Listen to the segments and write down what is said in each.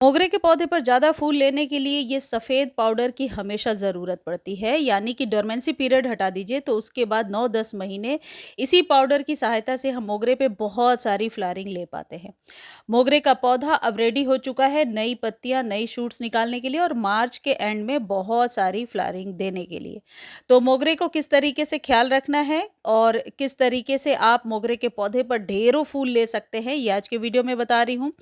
मोगरे के पौधे पर ज़्यादा फूल लेने के लिए ये सफ़ेद पाउडर की हमेशा ज़रूरत पड़ती है, यानी कि डोरमेंसी पीरियड हटा दीजिए तो उसके बाद 9-10 महीने इसी पाउडर की सहायता से हम मोगरे पे बहुत सारी फ्लावरिंग ले पाते हैं। मोगरे का पौधा अब रेडी हो चुका है नई पत्तियां, नई शूट्स निकालने के लिए और मार्च के एंड में बहुत सारी फ्लावरिंग देने के लिए। तो मोगरे को किस तरीके से ख्याल रखना है और किस तरीके से आप मोगरे के पौधे पर ढेरों फूल ले सकते हैं, ये आज के वीडियो में बता रही हूँ।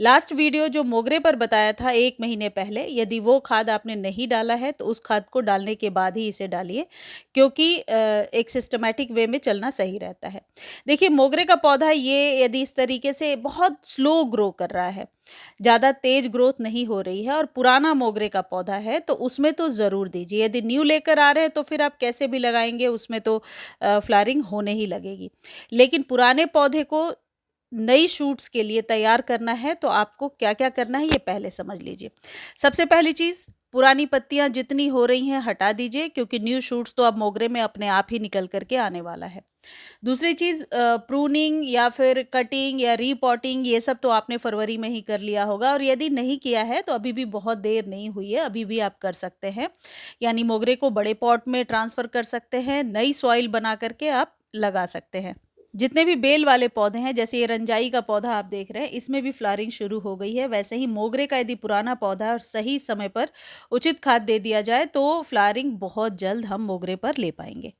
लास्ट वीडियो जो मोगरे पर बताया था 1 महीने पहले, यदि वो खाद आपने नहीं डाला है तो उस खाद को डालने के बाद ही इसे डालिए, क्योंकि एक सिस्टमैटिक वे में चलना सही रहता है। देखिए, मोगरे का पौधा ये यदि इस तरीके से बहुत स्लो ग्रो कर रहा है, ज़्यादा तेज ग्रोथ नहीं हो रही है और पुराना मोगरे का पौधा है तो उसमें तो ज़रूर दीजिए। यदि न्यू लेकर आ रहे हैं तो फिर आप कैसे भी लगाएंगे, उसमें तो फ्लावरिंग होने ही लगेगी। लेकिन पुराने पौधे को नई शूट्स के लिए तैयार करना है तो आपको क्या-क्या करना है ये पहले समझ लीजिए। सबसे पहली चीज़, पुरानी पत्तियाँ जितनी हो रही हैं हटा दीजिए, क्योंकि न्यू शूट्स तो अब मोगरे में अपने आप ही निकल कर के आने वाला है। दूसरी चीज़, प्रूनिंग या फिर कटिंग या रीपॉटिंग, ये सब तो आपने फरवरी में ही कर लिया होगा और यदि नहीं किया है तो अभी भी बहुत देर नहीं हुई है, अभी भी आप कर सकते हैं। यानी मोगरे को बड़े पॉट में ट्रांसफ़र कर सकते हैं, नई सॉइल बना कर के आप लगा सकते हैं। जितने भी बेल वाले पौधे हैं, जैसे ये रंजाई का पौधा आप देख रहे हैं, इसमें भी फ्लावरिंग शुरू हो गई है। वैसे ही मोगरे का यदि पुराना पौधा है और सही समय पर उचित खाद दे दिया जाए तो फ्लावरिंग बहुत जल्द हम मोगरे पर ले पाएंगे।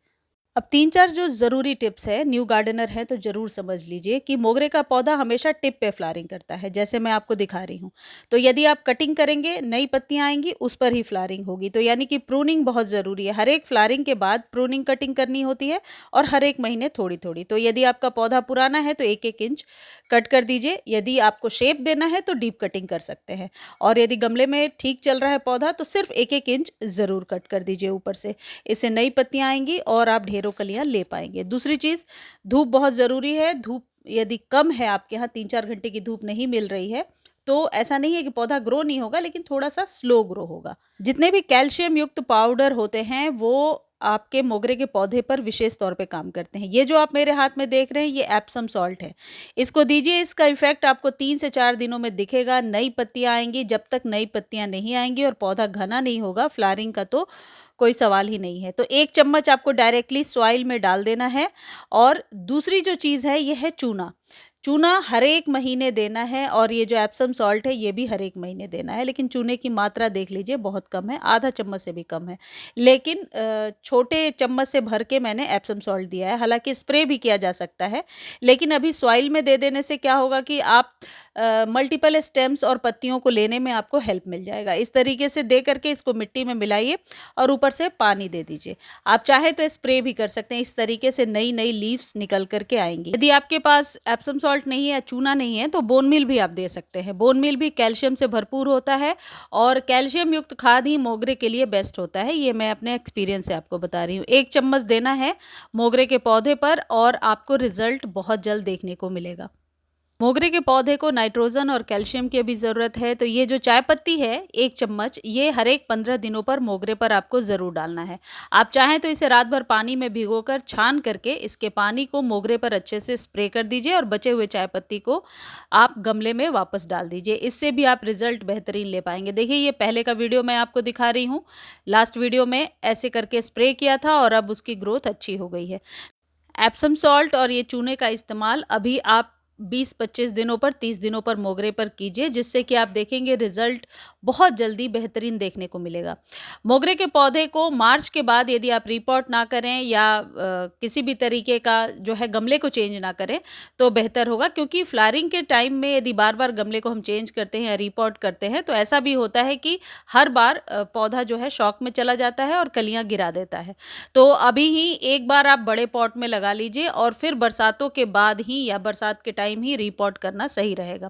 अब 3-4 जो ज़रूरी टिप्स है, न्यू गार्डनर है तो ज़रूर समझ लीजिए कि मोगरे का पौधा हमेशा टिप पे फ्लावरिंग करता है, जैसे मैं आपको दिखा रही हूँ। तो यदि आप कटिंग करेंगे, नई पत्तियाँ आएँगी, उस पर ही फ्लावरिंग होगी। तो यानी कि प्रूनिंग बहुत ज़रूरी है। हर एक फ्लावरिंग के बाद प्रूनिंग कटिंग करनी होती है और हर एक महीने थोड़ी-थोड़ी। तो यदि आपका पौधा पुराना है तो 1-1 इंच कट कर दीजिए। यदि आपको शेप देना है तो डीप कटिंग कर सकते हैं और यदि गमले में ठीक चल रहा है पौधा तो सिर्फ 1-1 इंच ज़रूर कट कर दीजिए ऊपर से। इससे नई पत्तियाँ आएँगी और आप ढेरों कलियाँ ले पाएँगे। दूसरी चीज़, धूप बहुत ज़रूरी है। धूप यदि कम है, आपके यहाँ 3-4 घंटे की धूप नहीं मिल रही है, तो ऐसा नहीं है कि पौधा ग्रो नहीं होगा, लेकिन थोड़ा-सा स्लो ग्रो होगा। जितने भी कैल्शियम युक्त पाउडर होते हैं, वो आपके मोगरे के पौधे पर विशेष तौर पे काम करते हैं। ये जो आप मेरे हाथ में देख रहे हैं, ये एप्सम सॉल्ट है। इसको दीजिए, इसका इफ़ेक्ट आपको 3 से 4 दिनों में दिखेगा। नई पत्तियाँ आएँगी, जब तक नई पत्तियाँ नहीं आएँगी और पौधा घना नहीं होगा, फ्लावरिंग का तो कोई सवाल ही नहीं है। तो 1 चम्मच आपको डायरेक्टली सॉइल में डाल देना है और दूसरी जो चीज़ है, ये है चूना। चूना हर 1 महीने देना है और ये जो एप्सम सॉल्ट है, ये भी हर 1 महीने देना है। लेकिन चूने की मात्रा देख लीजिए, बहुत कम है, आधा चम्मच से भी कम है। लेकिन छोटे चम्मच से भर के मैंने एप्सम सॉल्ट दिया है। हालाँकि स्प्रे भी किया जा सकता है, लेकिन अभी सॉइल में दे देने से क्या होगा कि आप मल्टीपल स्टेम्स और पत्तियों को लेने में आपको हेल्प मिल जाएगा। इस तरीके से दे करके इसको मिट्टी में मिलाइए और ऊपर से पानी दे दीजिए। आप चाहे तो स्प्रे भी कर सकते हैं। इस तरीके से नई-नई लीव्स निकल कर के आएँगी। यदि आपके पास एप्सम सॉल्ट नहीं है या चूना नहीं है तो बोन मील भी आप दे सकते हैं। बोन मील भी कैल्शियम से भरपूर होता है और कैल्शियम युक्त खाद ही मोगरे के लिए बेस्ट होता है। ये मैं अपने एक्सपीरियंस से आपको बता रही हूँ। 1 चम्मच देना है मोगरे के पौधे पर और आपको रिजल्ट बहुत जल्द देखने को मिलेगा। मोगरे के पौधे को नाइट्रोजन और कैल्शियम की भी ज़रूरत है, तो ये जो चाय पत्ती है 1 चम्मच, ये हर एक 15 दिनों पर मोगरे पर आपको ज़रूर डालना है। आप चाहें तो इसे रात भर पानी में भिगोकर छान करके इसके पानी को मोगरे पर अच्छे से स्प्रे कर दीजिए और बचे हुए चाय पत्ती को आप गमले में वापस डाल दीजिए। इससे भी आप रिजल्ट बेहतरीन ले पाएंगे। देखिए, ये पहले का वीडियो मैं आपको दिखा रही हूँ। लास्ट वीडियो में ऐसे करके स्प्रे किया था और अब उसकी ग्रोथ अच्छी हो गई है। एप्सम सॉल्ट और ये चूने का इस्तेमाल अभी आप 20-25 दिनों पर, 30 दिनों पर मोगरे पर कीजिए, जिससे कि आप देखेंगे रिजल्ट बहुत जल्दी बेहतरीन देखने को मिलेगा। मोगरे के पौधे को मार्च के बाद यदि आप रिपोर्ट ना करें या किसी भी तरीके का जो है गमले को चेंज ना करें तो बेहतर होगा, क्योंकि फ्लावरिंग के टाइम में यदि बार-बार गमले को हम चेंज करते हैं या रिपोर्ट करते हैं तो ऐसा भी होता है कि हर बार पौधा जो है शॉक में चला जाता है और कलियाँ गिरा देता है। तो अभी ही एक बार आप बड़े पॉट में लगा लीजिए और फिर बरसातों के बाद ही या बरसात के टाइम ही रिपोर्ट करना सही रहेगा।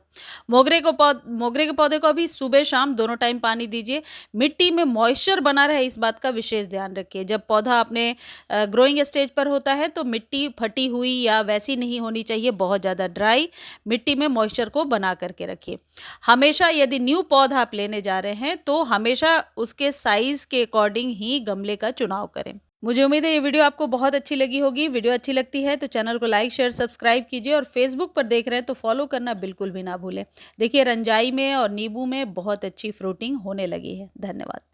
मोगरे के पौधे को अभी सुबह शाम दोनों टाइम पानी दीजिए। मिट्टी में मॉइस्चर बना रहे, इस बात का विशेष ध्यान रखिए। जब पौधा अपने ग्रोइंग स्टेज पर होता है तो मिट्टी फटी हुई या वैसी नहीं होनी चाहिए, बहुत ज़्यादा ड्राई। मिट्टी में मॉइस्चर को बना करके रखिए। हमेशा यदि न्यू पौधा आप लेने जा रहे हैं तो हमेशा उसके साइज के अकॉर्डिंग ही गमले का चुनाव करें। मुझे उम्मीद है ये वीडियो आपको बहुत अच्छी लगी होगी। वीडियो अच्छी लगती है तो चैनल को लाइक, शेयर, सब्सक्राइब कीजिए और फेसबुक पर देख रहे हैं तो फॉलो करना बिल्कुल भी ना भूलें। देखिए रंजाई में और नींबू में बहुत अच्छी फ्रूटिंग होने लगी है। धन्यवाद।